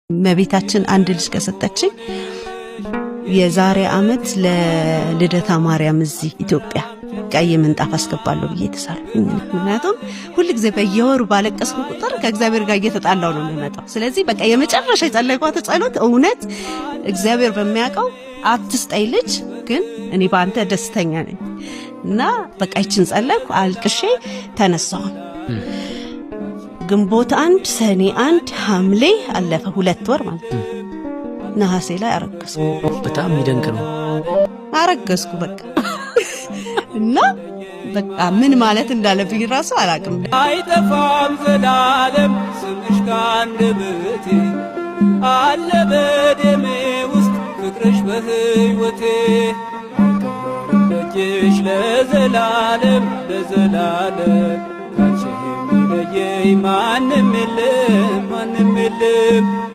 መቤታችን አንድ ልጅ ከሰጠችኝ የዛሬ አመት ለልደታ ማርያም እዚህ ኢትዮጵያ ቀይ ምንጣፍ አስገባለሁ ብዬ ተሳልኩኝ። ምክንያቱም ሁሉ ጊዜ በየወሩ ባለቀስኩ ቁጥር ከእግዚአብሔር ጋር እየተጣላው ነው የሚመጣው። ስለዚህ በቃ የመጨረሻ የጸለይኳት ጸሎት እውነት እግዚአብሔር በሚያውቀው አትስጠኝ ልጅ ግን እኔ በአንተ ደስተኛ ነኝ እና በቃ ይችን ጸለይኩ። አልቅሼ ተነሳሁ። ግንቦት 1 ሰኔ 1 ሐምሌ አለፈ 2 ወር ማለት ነው። ነሐሴ ላይ አረገዝኩ። በጣም ይደንቅ ነው። አረገዝኩ በቃ እና በቃ ምን ማለት እንዳለብኝ ራሱ አላውቅም። አይጠፋም ዘላለም ስምሽ ካንደበቴ አለ በደሜ ውስጥ ፍቅርሽ በህይወቴ ደጅሽ ለዘላለም ለዘላለም ካንቺ የሚለየኝ ማንም የለም ማንም የለም።